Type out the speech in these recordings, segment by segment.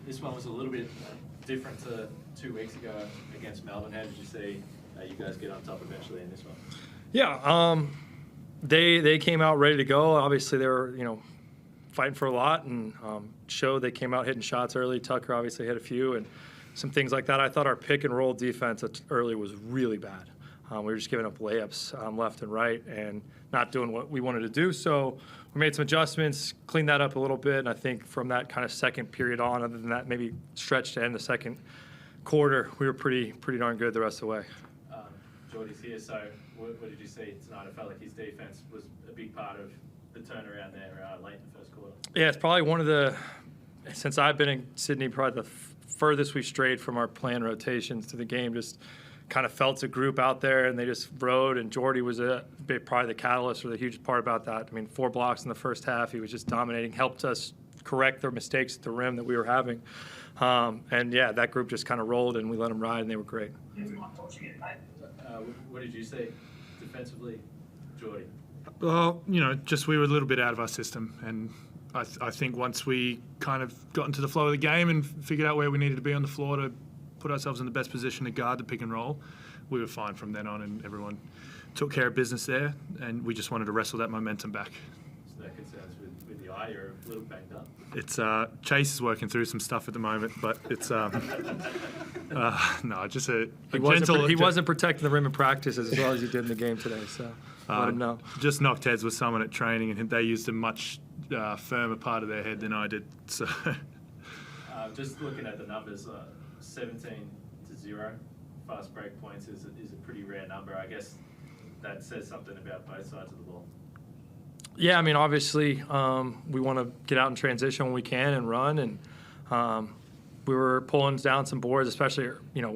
This one was a little bit different to 2 weeks ago against Melbourne. How did you see you guys get on top eventually in this one? Yeah, they came out ready to go. Obviously, they were fighting for a lot, and showed they came out hitting shots early. Tucker obviously hit a few and some things like that. I thought our pick and roll defense early was really bad. We were just giving up layups left and right and not doing what we wanted to do. So we made some adjustments, cleaned that up a little bit, and I think from that kind of second period on, other than that maybe stretch to end the second quarter, we were pretty darn good the rest of the way. Jordi's here, so what did you see tonight? I felt like his defense was a big part of the turnaround there late in the first quarter. Yeah, it's probably one of the, since I've been in Sydney, probably the furthest we strayed from our planned rotations to the game. Just kind of felt a group out there, and they just rode, and Jordi was probably the catalyst or the huge part about that. I mean, 4 blocks in the first half. He was just dominating, helped us correct their mistakes at the rim that we were having. And, yeah, that group just kind of rolled, and we let them ride, and they were great. What did you see defensively, Jordi? Well, just we were a little bit out of our system, and I think once we kind of got into the flow of the game and figured out where we needed to be on the floor to put ourselves in the best position to guard the pick and roll, we were fine from then on, and everyone took care of business there, and we just wanted to wrestle that momentum back. So that concerns with the eye, you're a little banged up. It's Chase is working through some stuff at the moment, but it's no, just a gentle. He wasn't protecting the rim in practice as well as he did in the game today, so let him know. Just knocked heads with someone at training, and they used a much firmer part of their head than I did. So, just looking at the numbers, 17-0 fast break points is a pretty rare number. I guess that says something about both sides of the ball. Yeah, I mean, obviously, we want to get out in transition when we can and run, and we were pulling down some boards, especially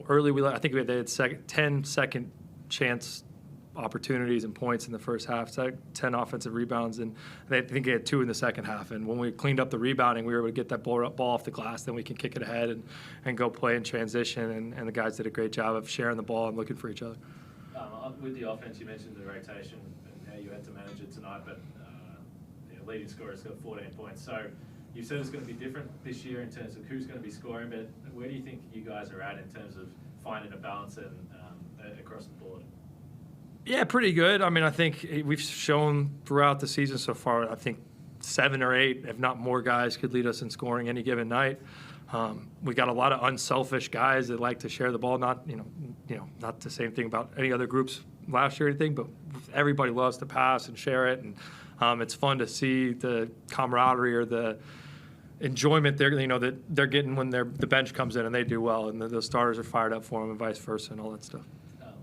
early. I think they had 10-second chance opportunities and points in the first half, 10 offensive rebounds, and I think they had 2 in the second half. And when we cleaned up the rebounding, we were able to get that ball off the glass. Then we can kick it ahead and go play in transition. And the guys did a great job of sharing the ball and looking for each other. With the offense, you mentioned the rotation and how you had to manage it tonight, but leading scorer has got 14 points. So you've said it's going to be different this year in terms of who's going to be scoring, but where do you think you guys are at in terms of finding a balance and across the board? Yeah, pretty good. I mean, I think we've shown throughout the season so far, I think 7 or 8, if not more guys, could lead us in scoring any given night. We got a lot of unselfish guys that like to share the ball. Not not the same thing about any other groups last year or anything, but everybody loves to pass and share it, and it's fun to see the camaraderie or the enjoyment that they're getting when the bench comes in and they do well, and the starters are fired up for them, and vice versa, and all that stuff.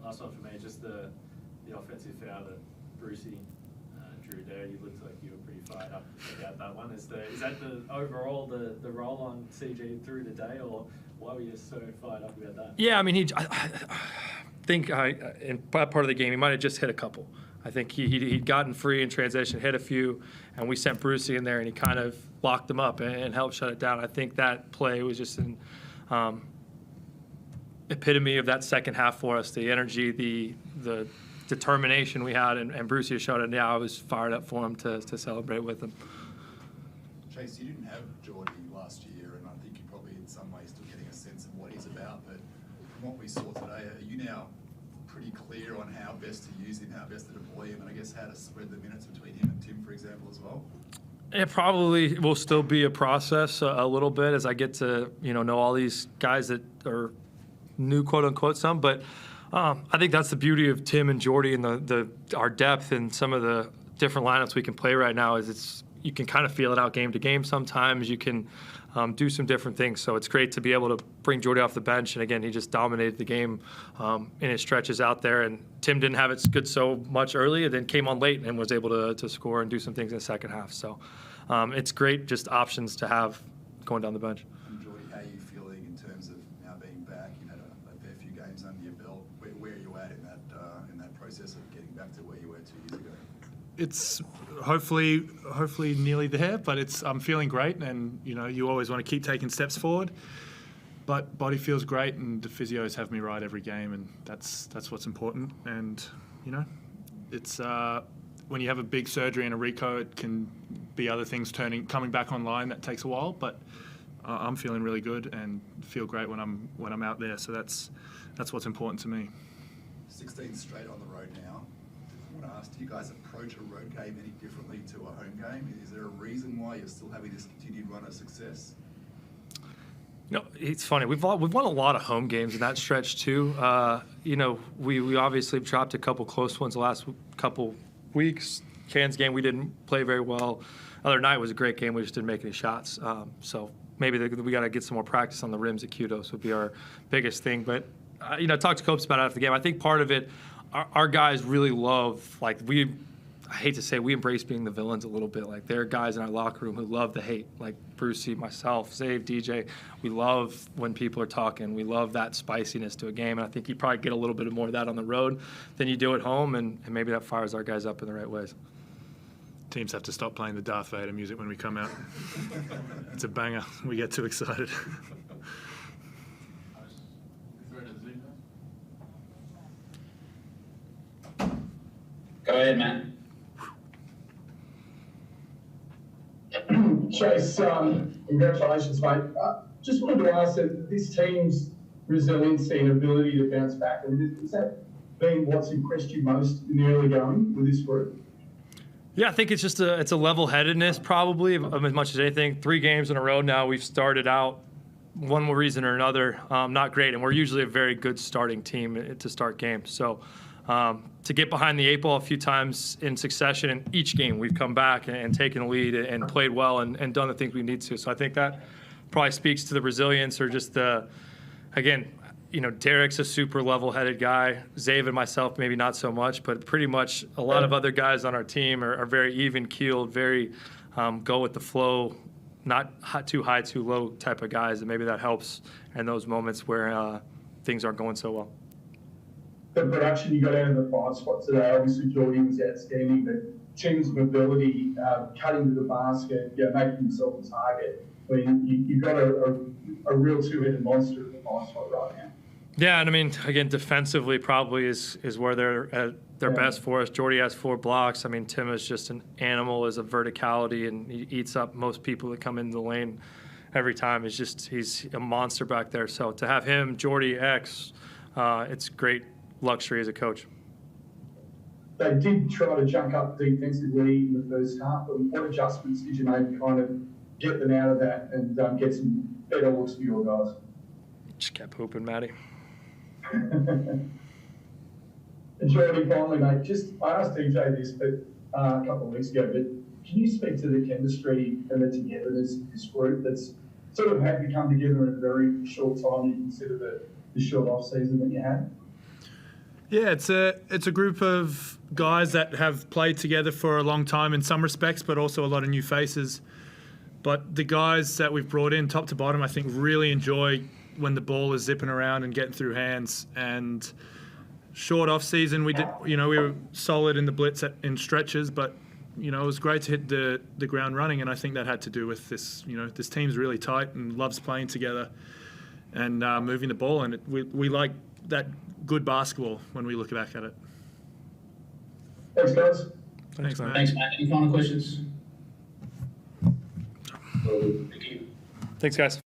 Last one for me, just the offensive foul that Brucey drew there. You looked like you were pretty fired up about that one. Is that the overall the roll on CG through the day, or why were you so fired up about that? Yeah, I mean, I think in that part of the game he might have just hit a couple. I think he'd gotten free in transition, hit a few, and we sent Brucey in there, and he kind of locked them up and helped shut it down. I think that play was just an epitome of that second half for us. The energy, the determination we had, and Brucey showed it. Yeah, I was fired up for him to celebrate with him. Chase, you didn't have Jordi last year, and I think you're probably in some ways still getting a sense of what he's about. But from what we saw today, are you now pretty clear on how best to use him, how best to deploy him, and I guess how to spread the minutes between him and Tim, for example, as well? It probably will still be a process a little bit as I get to know all these guys that are new, quote unquote, some, but. I think that's the beauty of Tim and Jordi and our depth and some of the different lineups we can play right now is you can kind of feel it out game to game sometimes. You can do some different things. So it's great to be able to bring Jordi off the bench. And, again, he just dominated the game in his stretches out there. And Tim didn't have it good so much early and then came on late and was able to score and do some things in the second half. So it's great just options to have going down the bench. Jordi, how are you feeling in terms of now being back? You've had a fair few games under your belt. Where are you at in that process of getting back to where you were 2 years ago? It's hopefully nearly there, but I'm feeling great, and you always want to keep taking steps forward. But body feels great, and the physios have me right every game, and that's what's important. And it's when you have a big surgery and a reco, it can be other things coming back online. That takes a while, but I'm feeling really good and feel great when I'm out there. So that's what's important to me. 16 straight on the road now. I want to ask, do you guys approach a road game any differently to a home game? Is there a reason why you're still having this continued run of success? You know, it's funny. We've won a lot of home games in that stretch too. You know, we obviously dropped a couple close ones the last couple weeks. Cairns game we didn't play very well. Other night was a great game. We just didn't make any shots. So maybe we got to get some more practice on the rims at Kudos would be our biggest thing. But you know, I talked to Copes about it after the game. I think part of it, our guys really love, like I hate to say, we embrace being the villains a little bit. Like there are guys in our locker room who love the hate, like Brucey, myself, Zave, DJ. We love when people are talking. We love that spiciness to a game. And I think you probably get a little bit more of that on the road than you do at home. And maybe that fires our guys up in the right ways. Teams have to stop playing the Darth Vader music when we come out. It's a banger. We get too excited. Go ahead, Matt. Chase, congratulations, mate. Just wanted to ask that this team's resiliency and ability to bounce back, I mean, has that been what's impressed you most in the early going with this group? Yeah, I think it's just it's a level-headedness probably of as much as anything. 3 games in a row now we've started out one reason or another not great, and we're usually a very good starting team to start games. So to get behind the 8 ball a few times in succession in each game, we've come back and taken a lead and played well and done the things we need to. So I think that probably speaks to the resilience or just again, you know, Derek's a super level-headed guy. Zave and myself, maybe not so much, but pretty much a lot of other guys on our team are very even-keeled, very go with the flow, not too high, too low type of guys, and maybe that helps in those moments where things aren't going so well. The production you got out of the 5 spots today, obviously Jordi was outstanding, but Ching's mobility, cutting to the basket, making himself a target. I mean, you've got a real two-headed monster at the 5 spot right now. Yeah, and I mean, again, defensively probably is where they're at their best for us. Jordi has 4 blocks. I mean, Tim is just an animal as a verticality, and he eats up most people that come into the lane every time. He's a monster back there. So to have him, Jordi, X, it's great luxury as a coach. They did try to junk up defensively in the first half. But what adjustments did you make to kind of get them out of that and get some better looks for your guys? Just kept hooping, Matty. And Jordi, finally, mate, I asked DJ this a couple of weeks ago, but can you speak to the chemistry and the togetherness of this group that's sort of had to come together in a very short time? You consider the short off season that you had? Yeah, it's a group of guys that have played together for a long time in some respects, but also a lot of new faces. But the guys that we've brought in, top to bottom, I think really enjoy when the ball is zipping around and getting through hands. And short off season, we were solid in the blitz in stretches, but it was great to hit the ground running. And I think that had to do with this. This team's really tight and loves playing together and moving the ball. And we like that good basketball when we look back at it. Thanks, guys. Thanks, Matt. Thanks, Matt. Any final questions? Thank you. Thanks, guys.